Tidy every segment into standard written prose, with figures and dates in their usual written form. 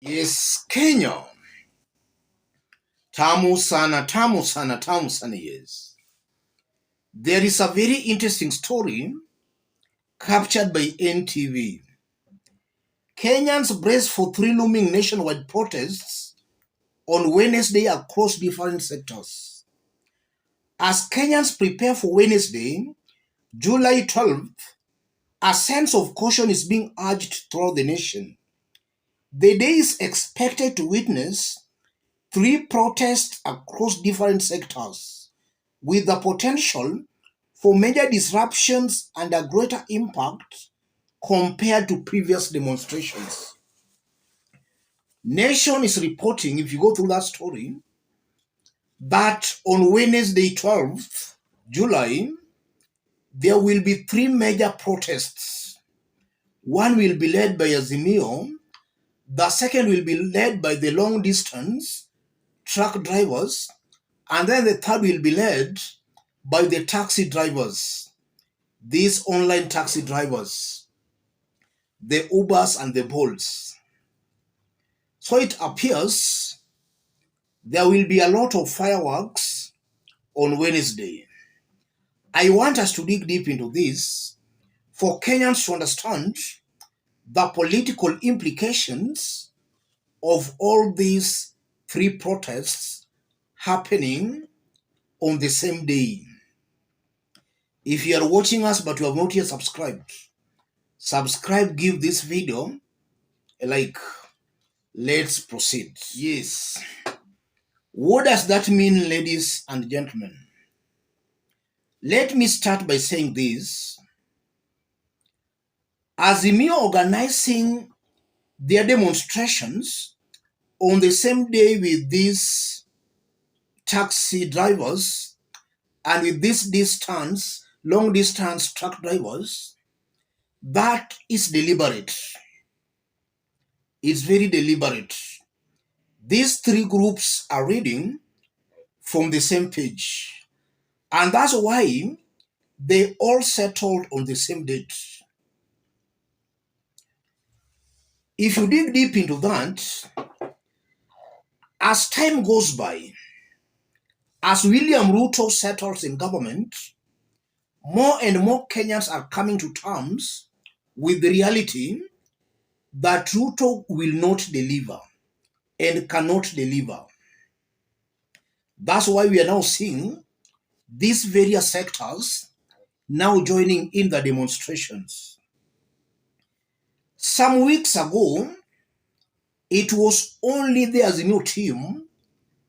Yes, Kenya. Tamu sana, tamu sana, tamu sana, yes. There is a very interesting story captured by NTV. Kenyans brace for three looming nationwide protests on Wednesday across different sectors. As Kenyans prepare for Wednesday, July 12th, a sense of caution is being urged throughout the nation. The day is expected to witness three protests across different sectors, with the potential for major disruptions and a greater impact compared to previous demonstrations. Nation is reporting, if you go through that story, that on Wednesday, 12th July, there will be three major protests. One will be led by Azimio, the second will be led by the long distance truck drivers, and then the third will be led by the taxi drivers, these online taxi drivers, the Ubers and the Bolts. So it appears there will be a lot of fireworks on Wednesday. I want us to dig deep into this for Kenyans to understand the political implications of all these three protests happening on the same day. If you are watching us but you have not yet subscribed, subscribe, give this video a like. Let's proceed. Yes. What does that mean, ladies and gentlemen? Let me start by saying this. Azimio organizing their demonstrations on the same day with these taxi drivers and with this long distance truck drivers, that is deliberate. It's very deliberate. These three groups are reading from the same page. And that's why they all settled on the same date. If you dig deep into that, as time goes by, as William Ruto settles in government, more and more Kenyans are coming to terms with the reality that Ruto will not deliver and cannot deliver. That's why we are now seeing these various sectors now joining in the demonstrations. Some weeks ago, it was only the Azimio team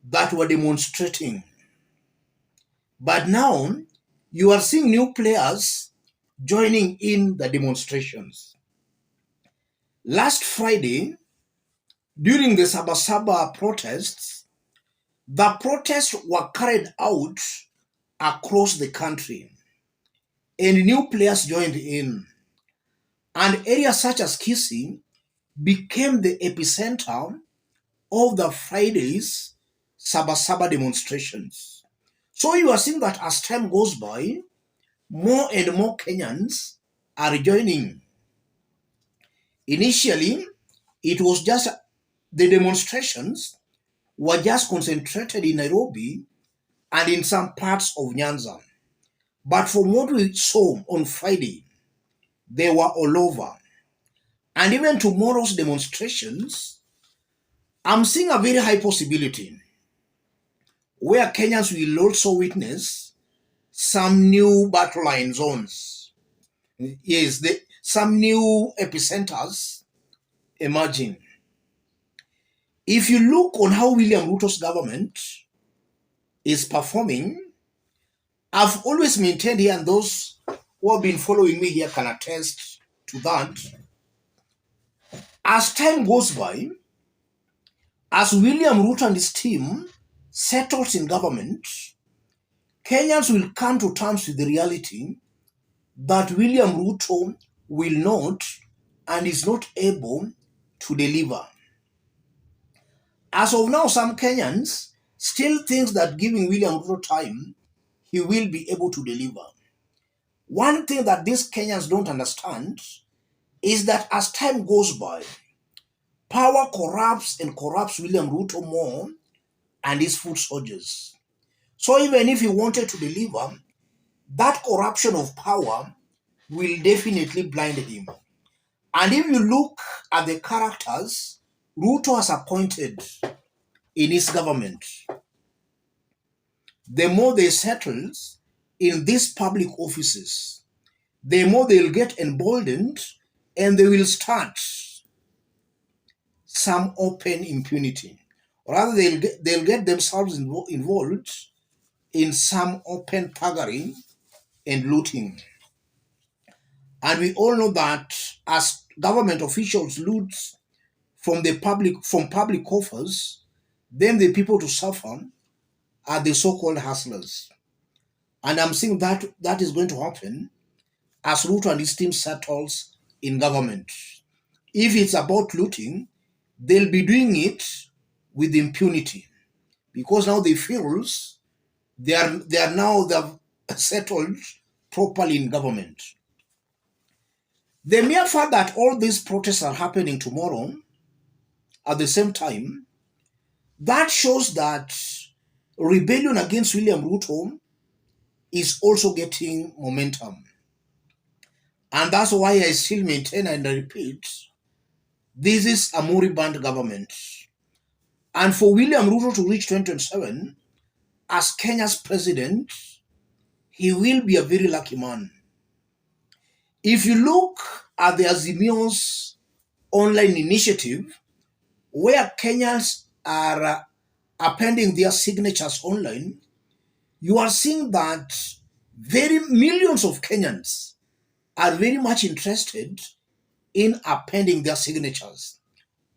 that were demonstrating. But now, you are seeing new players joining in the demonstrations. Last Friday, during the Sabasaba protests, the protests were carried out across the country, and new players joined in. And areas such as Kisii became the epicenter of the Friday's Sabasaba demonstrations. So you are seeing that as time goes by, more and more Kenyans are joining. Initially, it was just the demonstrations were just concentrated in Nairobi and in some parts of Nyanza. But from what we saw on Friday, they were all over. And even tomorrow's demonstrations, I'm seeing a very high possibility where Kenyans will also witness some new battle line zones. Yes, some new epicenters emerging. If you look on how William Ruto's government is performing, I've always maintained here, and those who have been following me here can attest to that. As time goes by, as William Ruto and his team settles in government, Kenyans will come to terms with the reality that William Ruto will not and is not able to deliver. As of now, some Kenyans still think that giving William Ruto time, he will be able to deliver. One thing that these Kenyans don't understand is that as time goes by, Power corrupts and corrupts William Ruto more and his foot soldiers. So even if he wanted to deliver, that corruption of power will definitely blind him. And if you look at the characters Ruto has appointed in his government, the more they settle in these public offices, the more they'll get emboldened and they will start some open impunity. Or rather, they'll get themselves involved in some open thuggery and looting. And we all know that as government officials loot from public coffers, then the people to suffer are the so-called hustlers. And I'm saying that is going to happen as Ruto and his team settles in government. If it's about looting, they'll be doing it with impunity because now they feel they've settled properly in government. The mere fact that all these protests are happening tomorrow at the same time, that shows that rebellion against William Ruto is also getting momentum. And that's why I still maintain and I repeat, this is a moribund government. And for William Ruto to reach 2027 as Kenya's president, he will be a very lucky man. If you look at the Azimio's online initiative, where Kenyans are appending their signatures online, you are seeing that very millions of Kenyans are very much interested in appending their signatures.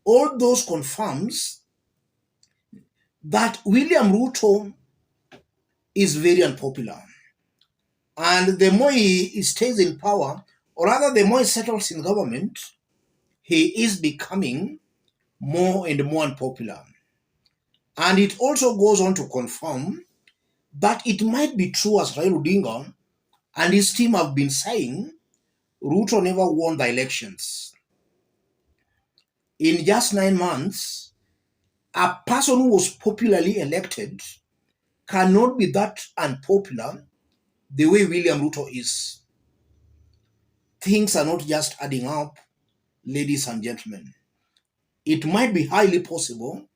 All those confirms that William Ruto is very unpopular. And the more he stays in power, or rather the more he settles in government, he is becoming more and more unpopular. And it also goes on to confirm that it might be true, as Raila Odinga and his team have been saying, Ruto never won the elections. In just 9 months, a person who was popularly elected cannot be that unpopular the way William Ruto is. Things are not just adding up, ladies and gentlemen. It might be highly possible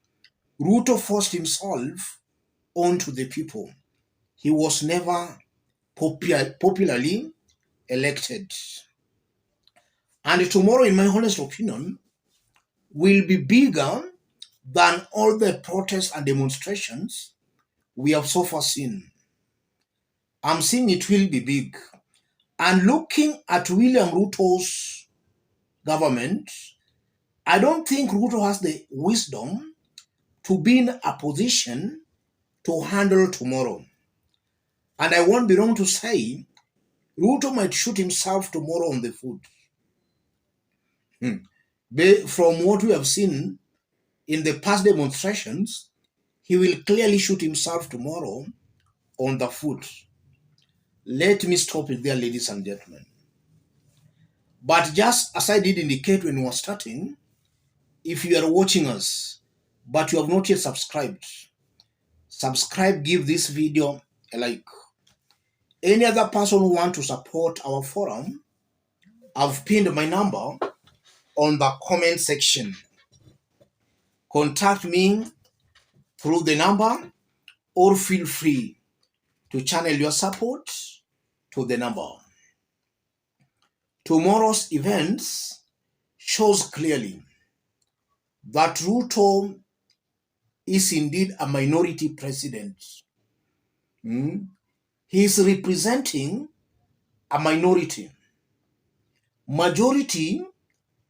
Ruto forced himself onto the people. He was never popularly elected. And tomorrow, in my honest opinion, will be bigger than all the protests and demonstrations we have so far seen. I'm saying it will be big. And looking at William Ruto's government, I don't think Ruto has the wisdom to be in a position to handle tomorrow. And I won't be wrong to say Ruto might shoot himself tomorrow on the foot. From what we have seen in the past demonstrations, he will clearly shoot himself tomorrow on the foot. Let me stop it there, ladies and gentlemen. But just as I did indicate when we were starting, if you are watching us, but you have not yet subscribed, subscribe, give this video a like. Any other person who wants to support our forum, I've pinned my number on the comment section. Contact me through the number or feel free to channel your support to the number. Tomorrow's events shows clearly that Ruto is indeed a minority president. He is representing a minority. Majority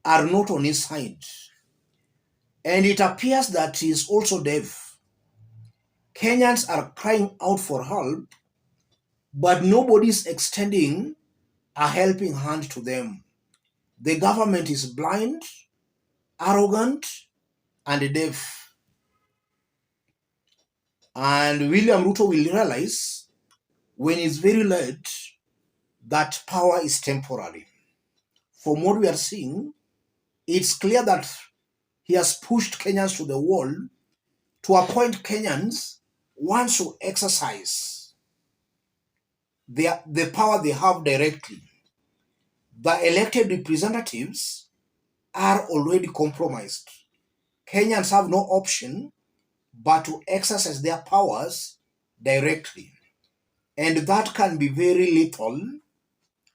are not on his side. And it appears that he is also deaf. Kenyans are crying out for help, but nobody is extending a helping hand to them. The government is blind, arrogant, and deaf. And William Ruto will realize when it's very late that power is temporary. From what we are seeing, it's clear that he has pushed Kenyans to the wall to appoint Kenyans once to exercise the power they have directly. The elected representatives are already compromised. Kenyans have no option but to exercise their powers directly. And that can be very lethal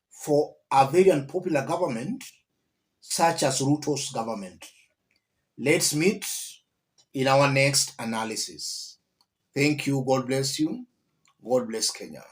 for a very unpopular government such as Ruto's government. Let's meet in our next analysis. Thank you. God bless you. God bless Kenya.